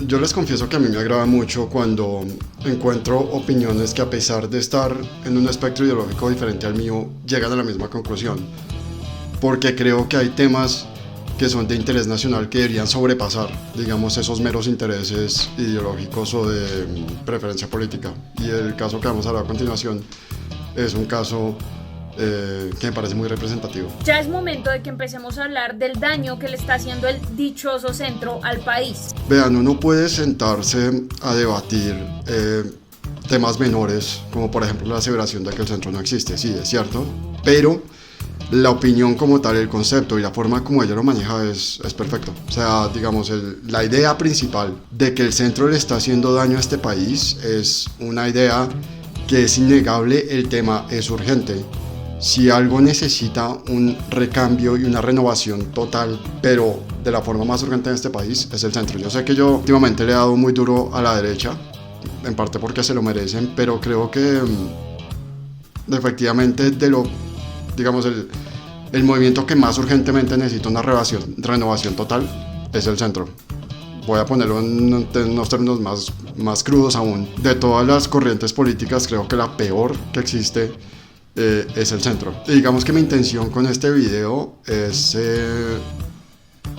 Yo les confieso que a mí me agrada mucho cuando encuentro opiniones que, a pesar de estar en un espectro ideológico diferente al mío, llegan a la misma conclusión, porque creo que hay temas que son de interés nacional que deberían sobrepasar, digamos, esos meros intereses ideológicos o de preferencia política. Y el caso que vamos a hablar a continuación es un caso que me parece muy representativo. Ya es momento de que empecemos a hablar del daño que le está haciendo el dichoso centro al país. Vean, uno puede sentarse a debatir temas menores, como por ejemplo la aseveración de que el centro no existe, sí, es cierto, pero la opinión como tal, el concepto y la forma como ella lo maneja es perfecto. O sea, digamos, la idea principal de que el centro le está haciendo daño a este país es una idea que es innegable. El tema es urgente. Si algo necesita un recambio y una renovación total, pero de la forma más urgente en este país, es el centro. Yo sé que yo últimamente le he dado muy duro a la derecha, en parte porque se lo merecen, pero creo que efectivamente digamos, el movimiento que más urgentemente necesita una renovación total es el centro. Voy a ponerlo en unos términos más crudos aún. De todas las corrientes políticas, creo que la peor que existe es el centro. Y digamos que mi intención con este video es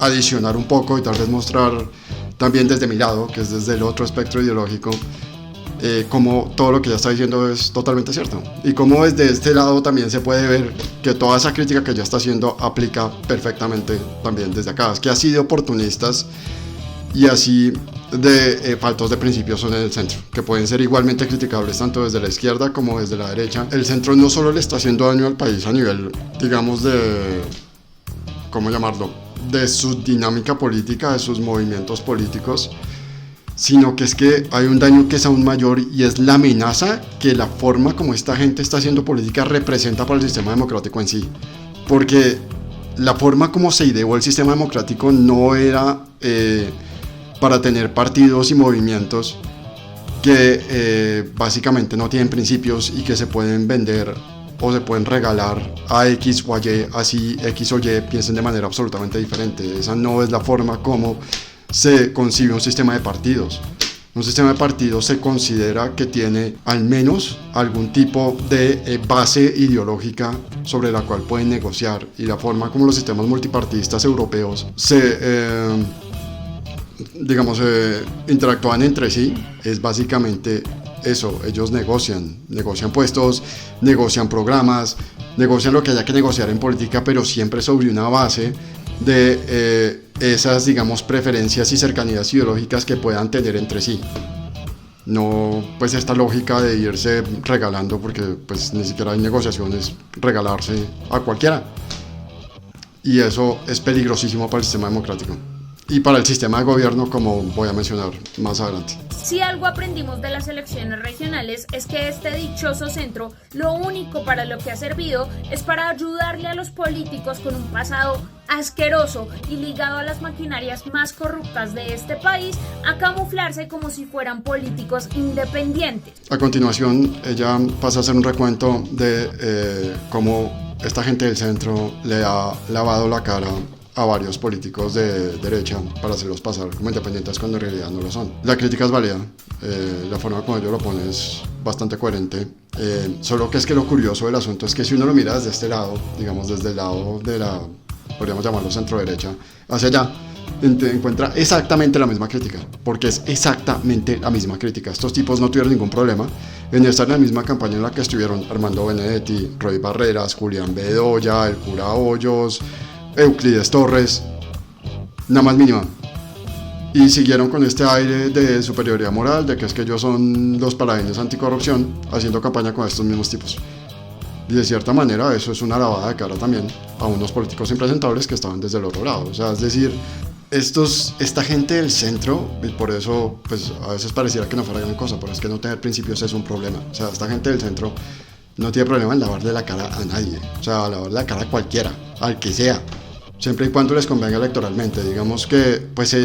adicionar un poco y tal vez mostrar también desde mi lado, que es desde el otro espectro ideológico, cómo todo lo que ella está diciendo es totalmente cierto, y cómo desde este lado también se puede ver que toda esa crítica que ella está haciendo aplica perfectamente también desde acá. Es que así de oportunistas y así de faltos de principios son en el centro, que pueden ser igualmente criticables tanto desde la izquierda como desde la derecha. El centro no solo le está haciendo daño al país a nivel, digamos, de, ¿cómo llamarlo?, de su dinámica política, de sus movimientos políticos, sino que es que hay un daño que es aún mayor, y es la amenaza que la forma como esta gente está haciendo política representa para el sistema democrático en sí. Porque la forma como se ideó el sistema democrático no era para tener partidos y movimientos que básicamente no tienen principios y que se pueden vender o se pueden regalar a X o a Y, así X o Y piensen de manera absolutamente diferente. Esa no es la forma como se concibe un sistema de partidos. Un sistema de partidos se considera que tiene al menos algún tipo de base ideológica sobre la cual pueden negociar, y la forma como los sistemas multipartidistas europeos interactúan entre sí es básicamente eso. Ellos negocian puestos, negocian programas, negocian lo que haya que negociar en política, pero siempre sobre una base de esas, digamos, preferencias y cercanías ideológicas que puedan tener entre sí. No pues esta lógica de irse regalando, porque pues ni siquiera hay negociaciones, regalarse a cualquiera. Y eso es peligrosísimo para el sistema democrático y para el sistema de gobierno, como voy a mencionar más adelante. Si algo aprendimos de las elecciones regionales es que este dichoso centro lo único para lo que ha servido es para ayudarle a los políticos con un pasado asqueroso y ligado a las maquinarias más corruptas de este país a camuflarse como si fueran políticos independientes. A continuación, ella pasa a hacer un recuento de cómo esta gente del centro le ha lavado la cara a varios políticos de derecha para hacerlos pasar como independientes cuando en realidad no lo son. La crítica es válida, la forma como ellos lo ponen es bastante coherente, solo que es que lo curioso del asunto es que si uno lo mira desde este lado, digamos desde el lado de la, podríamos llamarlo centro derecha, hacia allá, encuentra exactamente la misma crítica, porque es exactamente la misma crítica. Estos tipos no tuvieron ningún problema en estar en la misma campaña en la que estuvieron Armando Benedetti, Roy Barreras, Julián Bedoya, el cura Hoyos, Euclides Torres, nada más mínima, y siguieron con este aire de superioridad moral, de que es que ellos son los paladines anticorrupción, haciendo campaña con estos mismos tipos. Y de cierta manera eso es una lavada de cara también a unos políticos impresentables que estaban desde el otro lado. O sea, es decir, esta gente del centro, y por eso pues a veces pareciera que no fuera gran cosa, pero es que no tener principios es un problema. O sea, esta gente del centro no tiene problema en lavarle la cara a nadie, o sea, lavarle la cara a cualquiera, al que sea, siempre y cuando les convenga electoralmente. Digamos que pues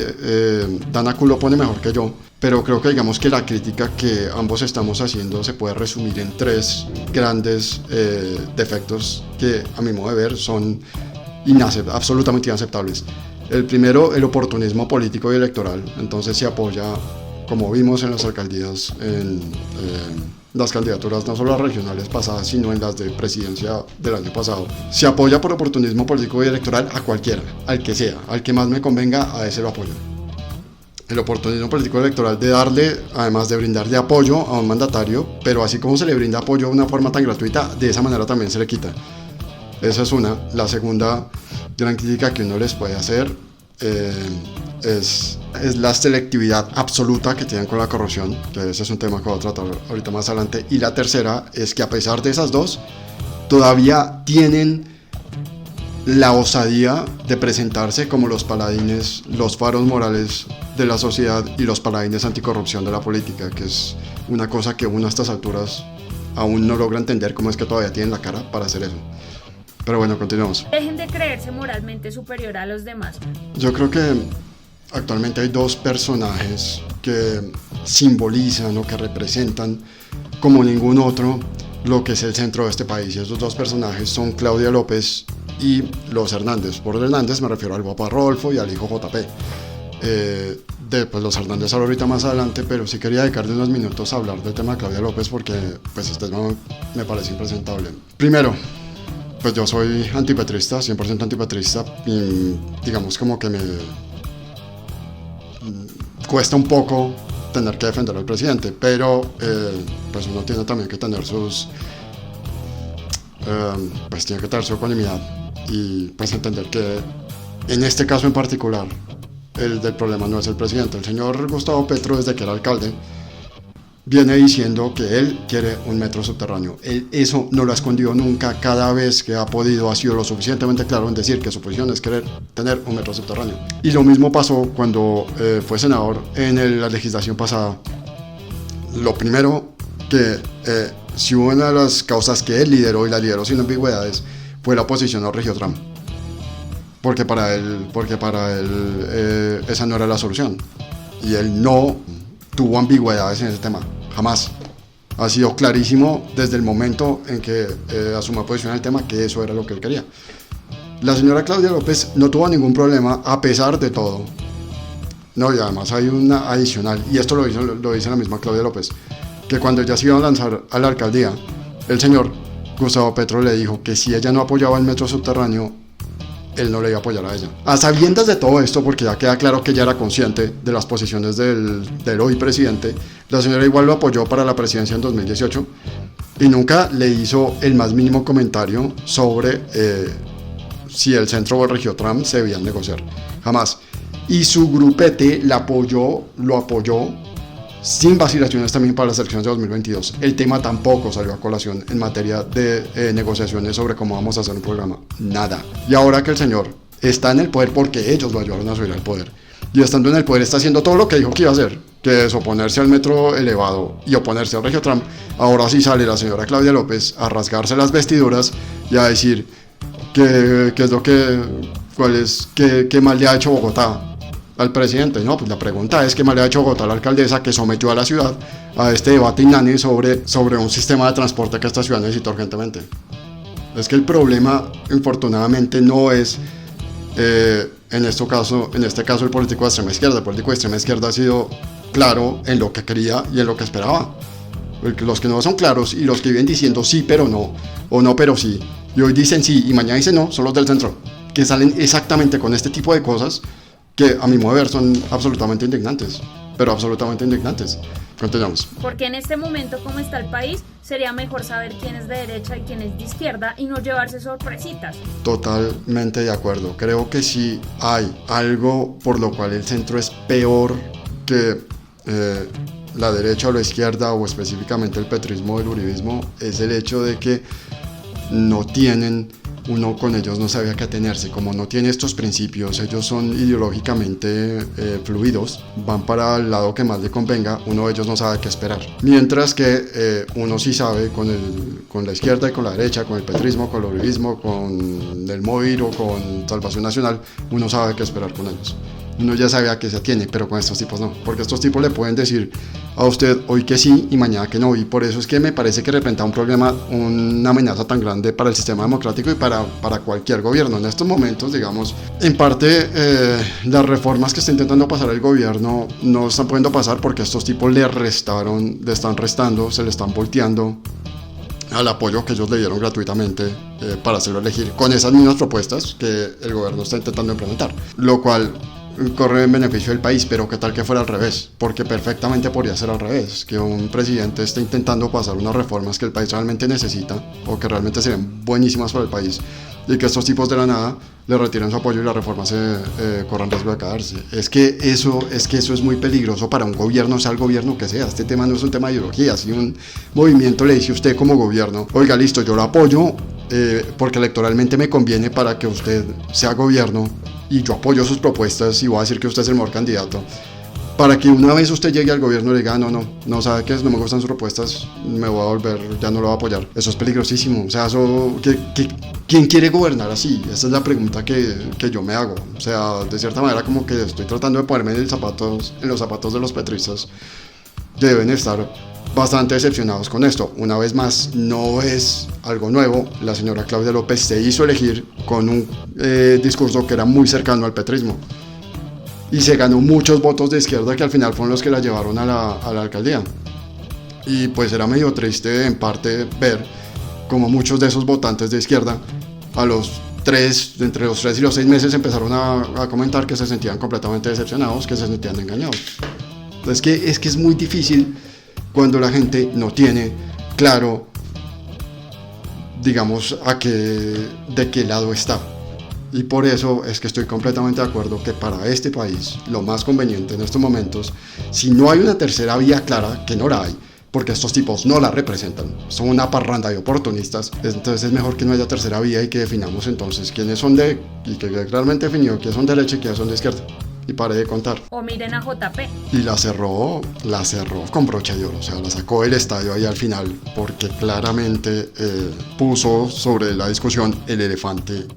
Dana Q lo pone mejor que yo, pero creo que digamos que la crítica que ambos estamos haciendo se puede resumir en tres grandes defectos que a mi modo de ver son absolutamente inaceptables. El primero, el oportunismo político y electoral. Entonces se apoya, como vimos en las alcaldías, en las candidaturas no solo las regionales pasadas, sino en las de presidencia del año pasado. Se apoya por oportunismo político y electoral a cualquiera, al que sea, al que más me convenga, a ese lo apoyo. El oportunismo político electoral de darle, además de brindarle apoyo a un mandatario, pero así como se le brinda apoyo de una forma tan gratuita, de esa manera también se le quita. Esa es una. La segunda gran crítica que uno les puede hacer es la selectividad absoluta que tienen con la corrupción, que ese es un tema que voy a tratar ahorita más adelante. Y la tercera es que a pesar de esas dos, todavía tienen la osadía de presentarse como los paladines, los faros morales de la sociedad y los paladines anticorrupción de la política, que es una cosa que uno a estas alturas aún no logra entender cómo es que todavía tienen la cara para hacer eso. Pero bueno, continuamos. Dejen de creerse moralmente superior a los demás. Yo creo que actualmente hay dos personajes que simbolizan o que representan como ningún otro lo que es el centro de este país. Y esos dos personajes son Claudia López y los Hernández. Por Hernández me refiero al papá Rodolfo y al hijo JP. Pues los Hernández hablo ahorita más adelante, pero sí quería dedicarle unos minutos a hablar del tema de Claudia López porque pues este tema me parece impresentable. Primero, pues yo soy antipetrista, 100% antipetrista, y digamos como que me cuesta un poco tener que defender al presidente, pero pues uno tiene también que tener pues tiene que tener su ecuanimidad y pues entender que en este caso en particular el del problema no es el presidente. El señor Gustavo Petro, desde que era alcalde, viene diciendo que él quiere un metro subterráneo. Él eso no lo ha escondido nunca. Cada vez que ha podido ha sido lo suficientemente claro en decir que su posición es querer tener un metro subterráneo. Y lo mismo pasó cuando fue senador en la legislación pasada. Lo primero que si hubo una de las causas que él lideró, y la lideró sin ambigüedades, fue la oposición al Regiotram. Porque para él esa no era la solución. Y él no tuvo ambigüedades en ese tema, jamás. Ha sido clarísimo desde el momento en que asumió posición en el tema que eso era lo que él quería. La señora Claudia López no tuvo ningún problema a pesar de todo. No, y además hay una adicional, y esto lo dice la misma Claudia López, que cuando ella se iba a lanzar a la alcaldía, el señor Gustavo Petro le dijo que si ella no apoyaba el metro subterráneo, él no le iba a apoyar a ella. A sabiendas de todo esto, porque ya queda claro que ella era consciente de las posiciones del hoy presidente, la señora igual lo apoyó para la presidencia en 2018 y nunca le hizo el más mínimo comentario sobre si el centro o el Regiotram se debían negociar. Jamás. Y su grupete lo apoyó sin vacilaciones también para las elecciones de 2022. El tema tampoco salió a colación en materia de negociaciones sobre cómo vamos a hacer un programa. Nada. Y ahora que el señor está en el poder porque ellos lo ayudaron a subir al poder, y estando en el poder está haciendo todo lo que dijo que iba a hacer, que es oponerse al metro elevado y oponerse al Regiotram, ahora sí sale la señora Claudia López a rasgarse las vestiduras y a decir qué mal le ha hecho Bogotá al presidente. No, pues la pregunta es qué mal le ha hecho Bogotá a la alcaldesa que sometió a la ciudad a este debate inani sobre un sistema de transporte que esta ciudad necesita urgentemente. Es que el problema, infortunadamente, no es en este caso el político de extrema izquierda. El político de extrema izquierda ha sido claro en lo que quería y en lo que esperaba. Los que no son claros y los que viven diciendo sí pero no, o no pero sí, y hoy dicen sí y mañana dicen no, son los del centro, que salen exactamente con este tipo de cosas que a mi modo de ver son absolutamente indignantes, pero absolutamente indignantes. Continuamos. Porque en este momento, como está el país, sería mejor saber quién es de derecha y quién es de izquierda y no llevarse sorpresitas. Totalmente de acuerdo. Creo que si hay algo por lo cual el centro es peor que la derecha o la izquierda, o específicamente el petrismo o el uribismo, es el hecho de que no tienen, uno con ellos no sabe a qué atenerse. Como no tiene estos principios, ellos son ideológicamente fluidos, van para el lado que más le convenga, uno de ellos no sabe qué esperar. Mientras que uno sí sabe con la izquierda y con la derecha, con el petrismo, con el uribismo, con el MOVIR o con Salvación Nacional, uno sabe qué esperar con ellos. uno ya sabe a qué se atiene, pero con estos tipos no, porque estos tipos le pueden decir a usted hoy que sí y mañana que no, y por eso es que me parece que representa un problema, una amenaza tan grande para el sistema democrático y para cualquier gobierno. En estos momentos, digamos, en parte las reformas que está intentando pasar el gobierno no están pudiendo pasar porque estos tipos le están restando, se le están volteando al apoyo que ellos le dieron gratuitamente para hacerlo elegir con esas mismas propuestas que el gobierno está intentando implementar, lo cual corre en beneficio del país. Pero qué tal que fuera al revés, porque perfectamente podría ser al revés, que un presidente esté intentando pasar unas reformas que el país realmente necesita o que realmente serían buenísimas para el país, y que estos tipos de la nada le retiren su apoyo y las reformas corran riesgo de caerse. Es que eso es muy peligroso para un gobierno, sea el gobierno que sea. Este tema no es un tema de ideología. Si un movimiento le dice a usted como gobierno, oiga, listo, yo lo apoyo porque electoralmente me conviene para que usted sea gobierno, y yo apoyo sus propuestas y voy a decir que usted es el mejor candidato, para que una vez usted llegue al gobierno y le diga, no, sabe que no me gustan sus propuestas, me voy a volver, ya no lo voy a apoyar. Eso es peligrosísimo. O sea, ¿quién quiere gobernar así? Esa es la pregunta que yo me hago. O sea, de cierta manera como que estoy tratando de ponerme en los zapatos de los petristas. Deben estar bastante decepcionados con esto. Una vez más, no es algo nuevo. La señora Claudia López se hizo elegir con un discurso que era muy cercano al petrismo, y se ganó muchos votos de izquierda que al final fueron los que la llevaron a la alcaldía. Y pues era medio triste en parte ver como muchos de esos votantes de izquierda entre los 3 y los 6 meses empezaron a comentar que se sentían completamente decepcionados, que se sentían engañados. Es que es muy difícil cuando la gente no tiene claro, digamos, de qué lado está. Y por eso es que estoy completamente de acuerdo que para este país lo más conveniente en estos momentos, si no hay una tercera vía clara, que no la hay, porque estos tipos no la representan, son una parranda de oportunistas, entonces es mejor que no haya tercera vía y que definamos entonces quiénes son y que realmente definió quiénes son de derecha y quiénes son de izquierda. Y pare de contar. O miren a JP. Y la cerró con broche de oro, o sea, la sacó del estadio ahí al final, porque claramente puso sobre la discusión el elefante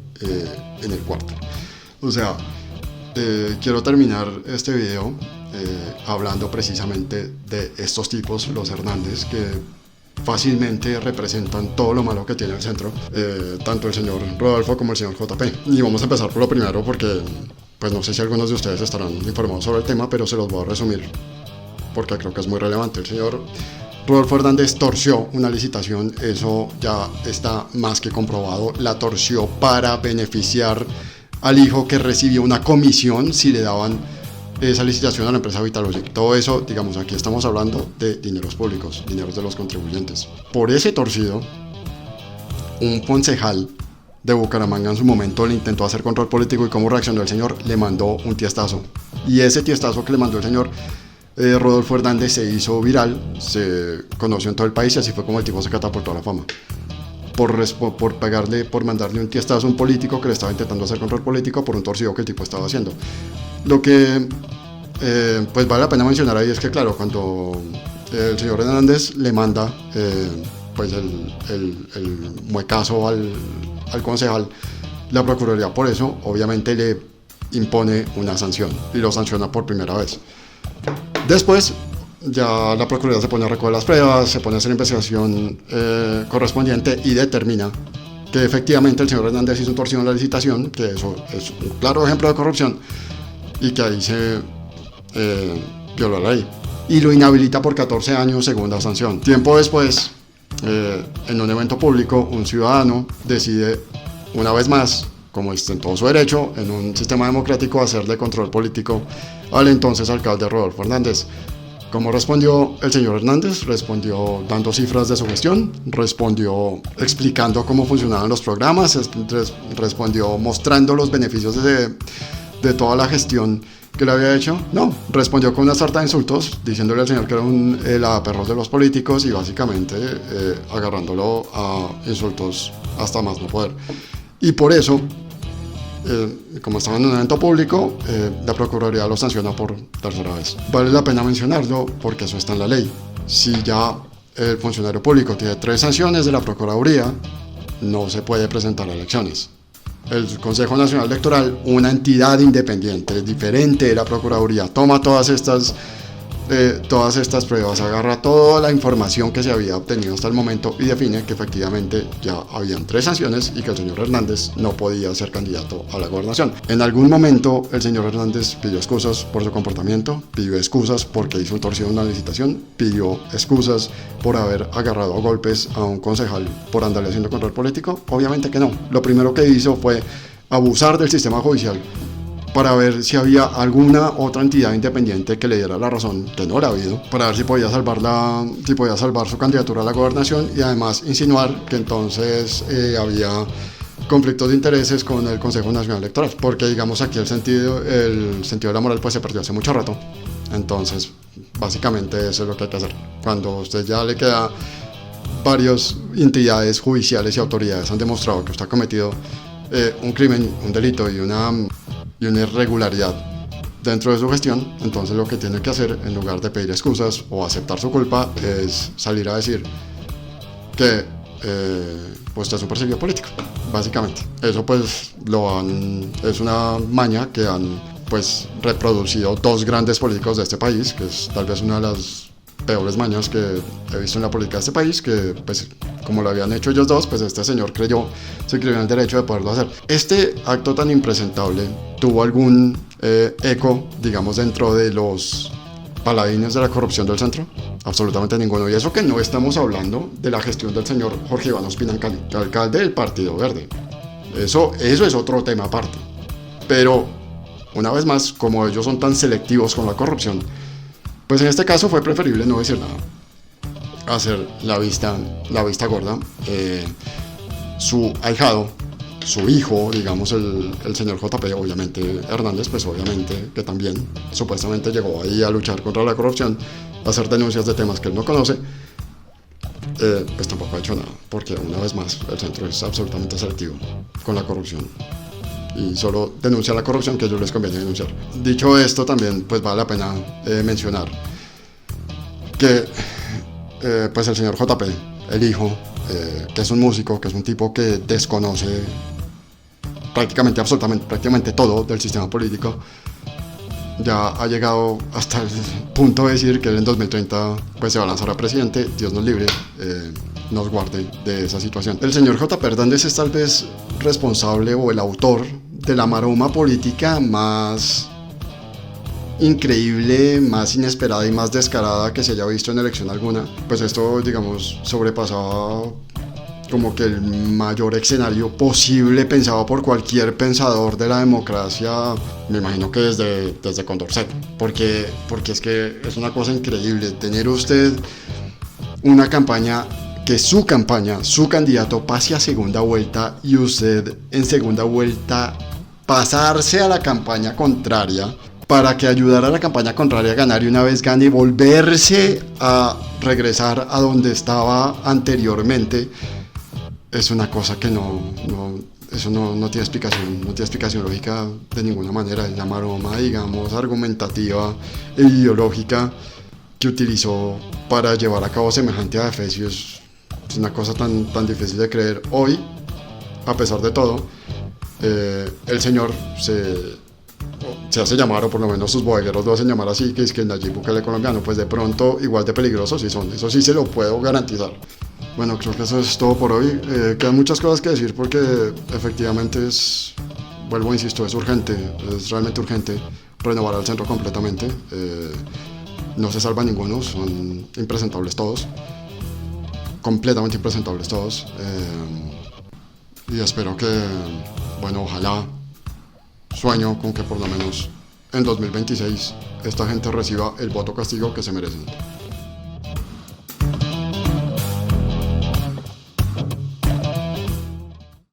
en el cuarto. O sea, quiero terminar este video hablando precisamente de estos tipos, los Hernández, que fácilmente representan todo lo malo que tiene el centro, tanto el señor Rodolfo como el señor JP. Y vamos a empezar por lo primero porque pues no sé si algunos de ustedes estarán informados sobre el tema, pero se los voy a resumir porque creo que es muy relevante. El señor Rodolfo Hernández torció una licitación, eso ya está más que comprobado. La torció para beneficiar al hijo, que recibió una comisión si le daban esa licitación a la empresa Vitalogic. Todo eso, digamos, aquí estamos hablando de dineros públicos, dineros de los contribuyentes. Por ese torcido, un concejal de Bucaramanga en su momento le intentó hacer control político, y cómo reaccionó el señor, le mandó un tiestazo. Y ese tiestazo que le mandó el señor Rodolfo Hernández se hizo viral, se conoció en todo el país, y así fue como el tipo se catapultó a la fama. Por mandarle un tiestazo a un político que le estaba intentando hacer control político por un torcido que el tipo estaba haciendo. Lo que pues vale la pena mencionar ahí es que, claro, cuando el señor Hernández le manda pues el muecazo al concejal, la Procuraduría por eso obviamente le impone una sanción y lo sanciona por primera vez. Después ya la Procuraduría se pone a recoger las pruebas, se pone a hacer la investigación correspondiente y determina que efectivamente el señor Hernández hizo un torcido en la licitación, que eso es un claro ejemplo de corrupción, y que ahí se violó la ley, y lo inhabilita por 14 años, segunda sanción. Tiempo después, en un evento público, un ciudadano decide una vez más, como está en todo su derecho, en un sistema democrático, hacerle control político al entonces alcalde Rodolfo Hernández. ¿Cómo respondió el señor Hernández? Respondió dando cifras de su gestión, respondió explicando cómo funcionaban los programas, respondió mostrando los beneficios de toda la gestión que le había hecho. No, respondió con una sarta de insultos, diciéndole al señor que era un lavaperros de los políticos, y básicamente agarrándolo a insultos hasta más no poder. Y por eso, como estaba en un evento público, la Procuraduría lo sancionó por tercera vez. Vale la pena mencionarlo porque eso está en la ley. Si ya el funcionario público tiene 3 sanciones de la Procuraduría, no se puede presentar a elecciones. el Consejo Nacional Electoral, una entidad independiente, diferente de la Procuraduría, toma todas estas pruebas, agarra toda la información que se había obtenido hasta el momento y define que efectivamente ya habían 3 sanciones y que el señor Hernández no podía ser candidato a la gobernación. En algún momento el señor Hernández pidió excusas por su comportamiento, pidió excusas porque hizo un torcido en una licitación, pidió excusas por haber agarrado a golpes a un concejal por andarle haciendo control político. Obviamente que no. Lo primero que hizo fue abusar del sistema judicial para ver si había alguna otra entidad independiente que le diera la razón, que no la ha habido, para ver si podía salvar su candidatura a la gobernación, y además insinuar que entonces había conflictos de intereses con el Consejo Nacional Electoral, porque digamos aquí el sentido de la moral pues se perdió hace mucho rato. Entonces básicamente eso es lo que hay que hacer. Cuando usted ya le queda, varias entidades judiciales y autoridades han demostrado que usted ha cometido un crimen, un delito y una irregularidad dentro de su gestión, entonces lo que tiene que hacer, en lugar de pedir excusas o aceptar su culpa, es salir a decir que pues es un perseguido político, básicamente. Eso pues es una maña que han pues reproducido 2 grandes políticos de este país, que es tal vez una de las peores mañas que he visto en la política de este país, que pues como lo habían hecho ellos 2, pues este señor se creyó en el derecho de poderlo hacer. Este acto tan impresentable tuvo algún eco, digamos, dentro de los paladines de la corrupción del centro. Absolutamente ninguno. Y eso que no estamos hablando de la gestión del señor Jorge Iván Ospina Cali, alcalde del Partido Verde. Eso es otro tema aparte. Pero una vez más, como ellos son tan selectivos con la corrupción, pues en este caso fue preferible no decir nada, hacer la vista gorda. Su ahijado, su hijo, digamos el señor JP, obviamente Hernández, pues obviamente que también supuestamente llegó ahí a luchar contra la corrupción, a hacer denuncias de temas que él no conoce, pues tampoco ha hecho nada, porque una vez más el centro es absolutamente selectivo con la corrupción y solo denuncia la corrupción que a ellos les conviene denunciar. Dicho esto, también pues vale la pena mencionar que pues el señor JP, el hijo, que es un músico, que es un tipo que desconoce prácticamente todo del sistema político, ya ha llegado hasta el punto de decir que él en 2030 pues se va a lanzar a presidente. Dios nos libre, nos guarde de esa situación. El señor JP Hernández es tal vez responsable o el autor de la maroma política más increíble, más inesperada y más descarada que se haya visto en elección alguna. Pues esto, digamos, sobrepasaba como que el mayor escenario posible pensado por cualquier pensador de la democracia, me imagino que desde Condorcet, porque es que es una cosa increíble tener usted una campaña, que su candidato pase a segunda vuelta y usted en segunda vuelta pasarse a la campaña contraria para que ayudara a la campaña contraria a ganar, y una vez gane volverse a regresar a donde estaba anteriormente. Es una cosa que eso no tiene explicación lógica de ninguna manera. Es la maroma, digamos, argumentativa e ideológica que utilizó para llevar a cabo semejante adefesio. Es una cosa tan difícil de creer. Hoy, a pesar de todo, el señor se hace llamar, o por lo menos sus bodegueros lo hacen llamar así, que es que el Nayib Bukele colombiano, pues de pronto igual de peligrosos sí son, eso sí se lo puedo garantizar. Bueno, creo que eso es todo por hoy. Quedan muchas cosas que decir porque efectivamente vuelvo, insisto, es urgente, es realmente urgente renovar al centro completamente. No se salva ninguno, son impresentables todos, completamente impresentables todos. Y espero que, bueno, ojalá, sueño con que por lo menos en 2026 esta gente reciba el voto castigo que se merecen.